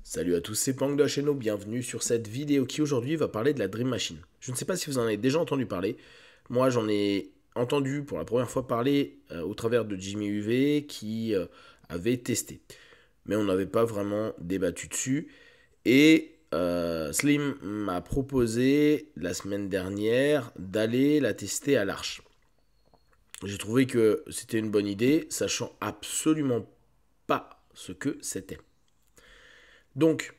Salut à tous, c'est Planck de la chaîne, bienvenue sur cette vidéo qui aujourd'hui va parler de la Dream Machine. Je ne sais pas si vous en avez déjà entendu parler, moi j'en ai entendu pour la première fois parler au travers de Jimmy UV qui avait testé. Mais on n'avait pas vraiment débattu dessus. Et Slim m'a proposé la semaine dernière d'aller la tester à l'Arche. J'ai trouvé que c'était une bonne idée, sachant absolument pas ce que c'était. Donc,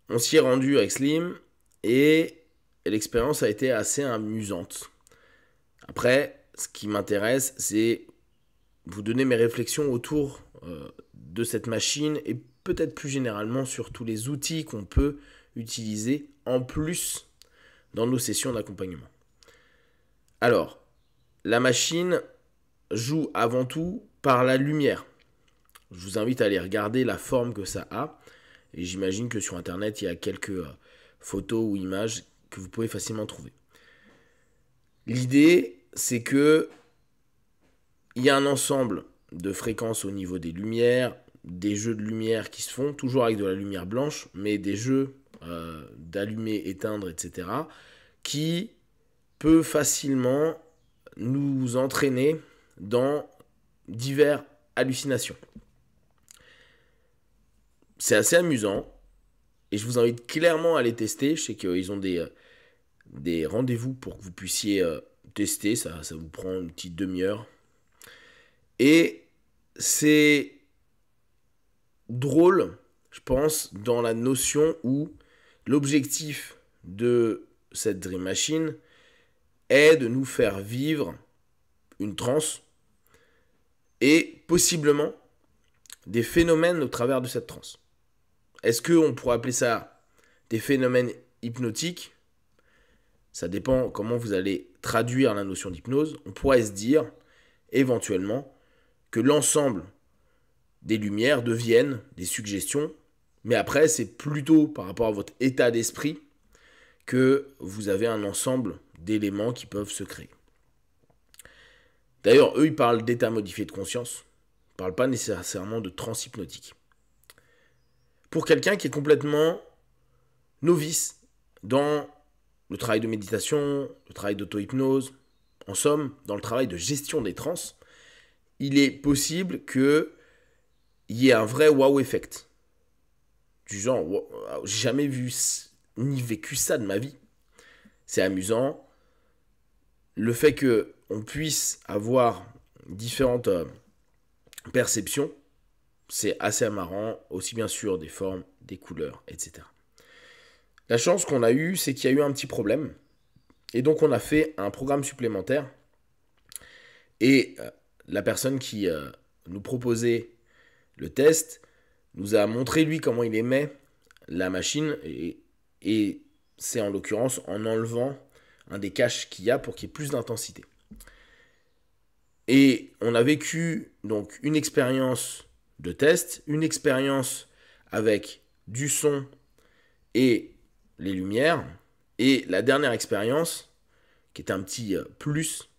on s'y est rendu avec Slim et l'expérience a été assez amusante. Après, ce qui m'intéresse, c'est vous donner mes réflexions autour de cette machine et peut-être plus généralement sur tous les outils qu'on peut utiliser en plus dans nos sessions d'accompagnement. Alors, la machine joue avant tout par la lumière. Je vous invite à aller regarder la forme que ça a. Et j'imagine que sur internet, il y a quelques photos ou images que vous pouvez facilement trouver. L'idée, c'est que il y a un ensemble de fréquences au niveau des lumières, des jeux de lumière qui se font, toujours avec de la lumière blanche, mais des jeux d'allumer, éteindre, etc., qui peut facilement nous entraîner dans diverses hallucinations. C'est assez amusant et je vous invite clairement à les tester. Je sais qu'ils ont des rendez-vous pour que vous puissiez tester. Ça vous prend une petite demi-heure. Et c'est drôle, je pense, dans la notion où l'objectif de cette Dream Machine est de nous faire vivre une transe et possiblement des phénomènes au travers de cette transe. Est-ce qu'on pourrait appeler ça des phénomènes hypnotiques? Ça dépend comment vous allez traduire la notion d'hypnose. On pourrait se dire, éventuellement, que l'ensemble des lumières deviennent des suggestions, mais après, c'est plutôt par rapport à votre état d'esprit que vous avez un ensemble d'éléments qui peuvent se créer. D'ailleurs, eux, ils parlent d'état modifié de conscience. Ils ne parlent pas nécessairement de transe hypnotique. Pour quelqu'un qui est complètement novice dans le travail de méditation, le travail d'auto-hypnose, en somme, dans le travail de gestion des trans, il est possible qu'il y ait un vrai wow effect. Du genre, wow, j'ai jamais vu ni vécu ça de ma vie. C'est amusant. Le fait qu'on puisse avoir différentes perceptions, c'est assez marrant, aussi bien sûr des formes, des couleurs, etc. La chance qu'on a eue, c'est qu'il y a eu un petit problème. Et donc on a fait un programme supplémentaire. Et la personne qui nous proposait le test nous a montré lui comment il aimait la machine. Et c'est en l'occurrence en enlevant un des caches qu'il y a pour qu'il y ait plus d'intensité. Et on a vécu donc une expérience de test, une expérience avec du son et les lumières, et la dernière expérience, qui est un petit plus,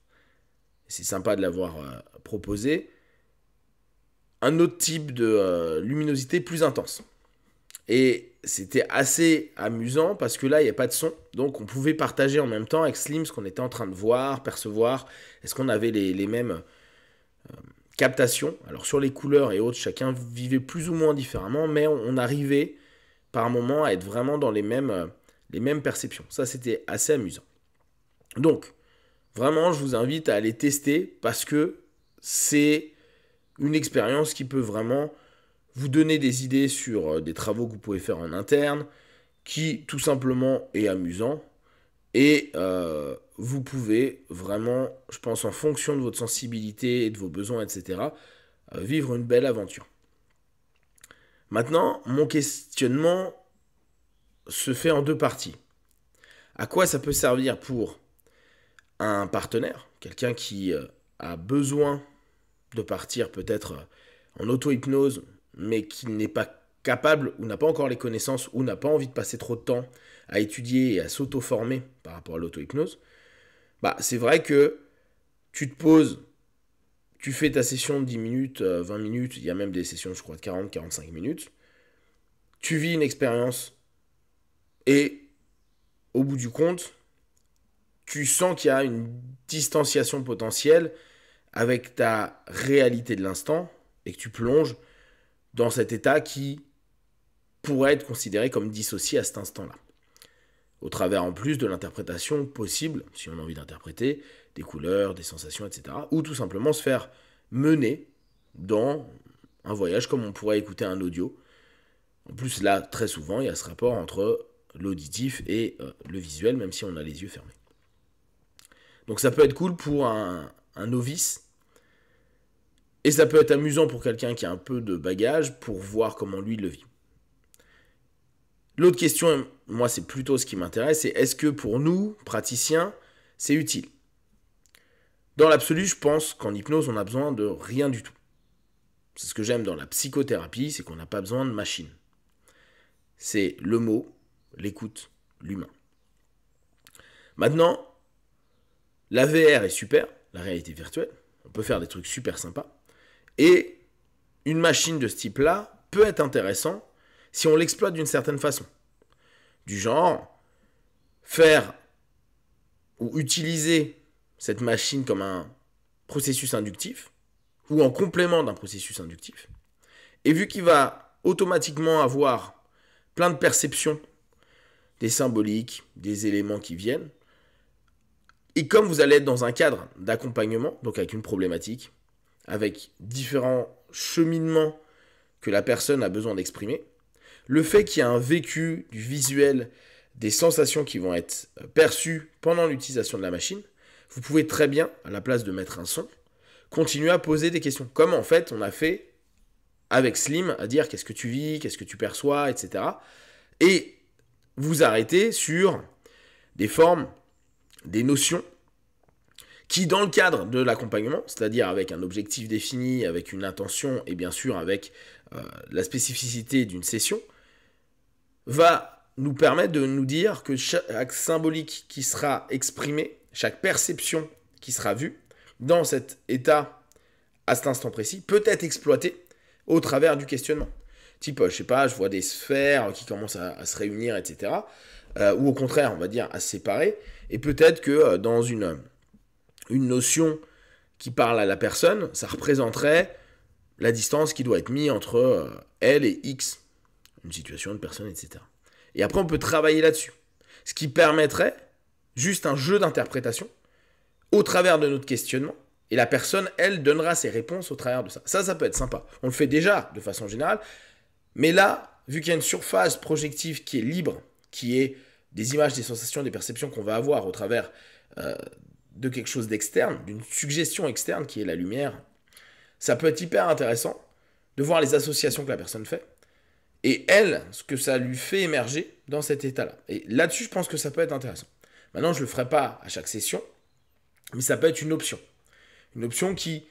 c'est sympa de l'avoir proposé, un autre type de luminosité plus intense. Et c'était assez amusant parce que là, il n'y a pas de son, donc on pouvait partager en même temps avec Slim ce qu'on était en train de voir, percevoir, est-ce qu'on avait les mêmes captations. Alors sur les couleurs et autres, chacun vivait plus ou moins différemment, mais on arrivait par moments à être vraiment dans les mêmes perceptions. Ça, c'était assez amusant. Donc, vraiment, je vous invite à aller tester parce que c'est une expérience qui peut vraiment vous donner des idées sur des travaux que vous pouvez faire en interne, qui tout simplement est amusant. Et vous pouvez vraiment, je pense, en fonction de votre sensibilité et de vos besoins, etc., vivre une belle aventure. Maintenant, mon questionnement se fait en deux parties. À quoi ça peut servir pour un partenaire, quelqu'un qui a besoin de partir peut-être en auto-hypnose, mais qui n'est pas capable ou n'a pas encore les connaissances ou n'a pas envie de passer trop de temps à étudier et à s'auto-former par rapport à l'auto-hypnose, bah, c'est vrai que tu te poses, tu fais ta session de 10 minutes, 20 minutes, il y a même des sessions, je crois, de 40-45 minutes. tu vis une expérience et au bout du compte, tu sens qu'il y a une distanciation potentielle avec ta réalité de l'instant et que tu plonges dans cet état qui pourrait être considéré comme dissocié à cet instant-là. Au travers en plus de l'interprétation possible, si on a envie d'interpréter, des couleurs, des sensations, etc. Ou tout simplement se faire mener dans un voyage comme on pourrait écouter un audio. En plus là, très souvent, il y a ce rapport entre l'auditif et le visuel, même si on a les yeux fermés. Donc ça peut être cool pour un novice. Et ça peut être amusant pour quelqu'un qui a un peu de bagage pour voir comment lui le vit. L'autre question, moi c'est plutôt ce qui m'intéresse, c'est est-ce que pour nous, praticiens, c'est utile? Dans l'absolu, je pense qu'en hypnose, on n'a besoin de rien du tout. C'est ce que j'aime dans la psychothérapie, c'est qu'on n'a pas besoin de machine. C'est le mot, l'écoute, l'humain. Maintenant, la VR est super, la réalité virtuelle, on peut faire des trucs super sympas, et une machine de ce type-là peut être intéressant si on l'exploite d'une certaine façon. Du genre, faire ou utiliser cette machine comme un processus inductif, ou en complément d'un processus inductif. Et vu qu'il va automatiquement avoir plein de perceptions, des symboliques, des éléments qui viennent, et comme vous allez être dans un cadre d'accompagnement, donc avec une problématique, avec différents cheminements que la personne a besoin d'exprimer, le fait qu'il y a un vécu du visuel, des sensations qui vont être perçues pendant l'utilisation de la machine, vous pouvez très bien, à la place de mettre un son, continuer à poser des questions. Comme en fait on a fait avec Slim, à dire qu'est-ce que tu vis, qu'est-ce que tu perçois, etc. Et vous arrêtez sur des formes, des notions qui, dans le cadre de l'accompagnement, c'est-à-dire avec un objectif défini, avec une intention et bien sûr avec la spécificité d'une session, va nous permettre de nous dire que chaque symbolique qui sera exprimée, chaque perception qui sera vue dans cet état à cet instant précis peut être exploitée au travers du questionnement. Type, je sais pas, je vois des sphères qui commencent à se réunir, etc. Ou au contraire, on va dire, à se séparer. Et peut-être que dans une notion qui parle à la personne, ça représenterait la distance qui doit être mise entre elle et X, une situation, une personne, etc. Et après, on peut travailler là-dessus. Ce qui permettrait juste un jeu d'interprétation au travers de notre questionnement. Et la personne, elle, donnera ses réponses au travers de ça. Ça peut être sympa. On le fait déjà de façon générale. Mais là, vu qu'il y a une surface projective qui est libre, qui est des images, des sensations, des perceptions qu'on va avoir au travers de quelque chose d'externe, d'une suggestion externe qui est la lumière, ça peut être hyper intéressant de voir les associations que la personne fait et elle, ce que ça lui fait émerger dans cet état-là. Et là-dessus, je pense que ça peut être intéressant. Maintenant, je ne le ferai pas à chaque session, mais ça peut être une option. Une option qui,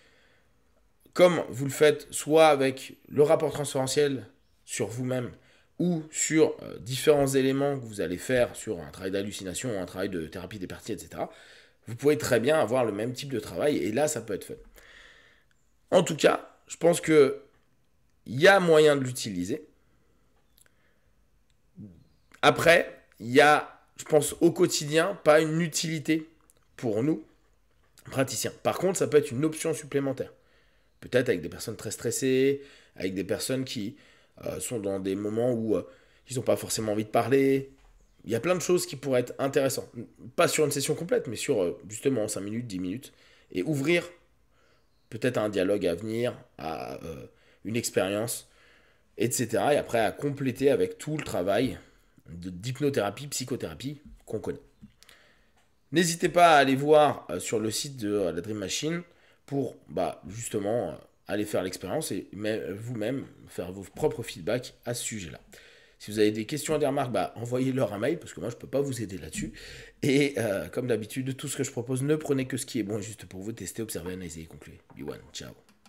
comme vous le faites soit avec le rapport transférentiel sur vous-même ou sur différents éléments que vous allez faire sur un travail d'hallucination ou un travail de thérapie des parties, etc., vous pouvez très bien avoir le même type de travail et là, ça peut être fait. En tout cas, je pense qu'il y a moyen de l'utiliser. Après, il y a, je pense, au quotidien, pas une utilité pour nous, praticiens. Par contre, ça peut être une option supplémentaire. Peut-être avec des personnes très stressées, avec des personnes qui sont dans des moments où ils n'ont pas forcément envie de parler. Il y a plein de choses qui pourraient être intéressantes. Pas sur une session complète, mais sur justement 5 minutes, 10 minutes. Et ouvrir peut-être à un dialogue à venir, à une expérience, etc. Et après à compléter avec tout le travail d'hypnothérapie, psychothérapie qu'on connaît. N'hésitez pas à aller voir sur le site de la Dream Machine pour justement aller faire l'expérience et vous-même faire vos propres feedbacks à ce sujet-là. Si vous avez des questions et des remarques, envoyez-leur un mail parce que moi je ne peux pas vous aider là-dessus. Et comme d'habitude, tout ce que je propose, ne prenez que ce qui est bon juste pour vous, tester, observer, analyser et conclure. Be one, ciao.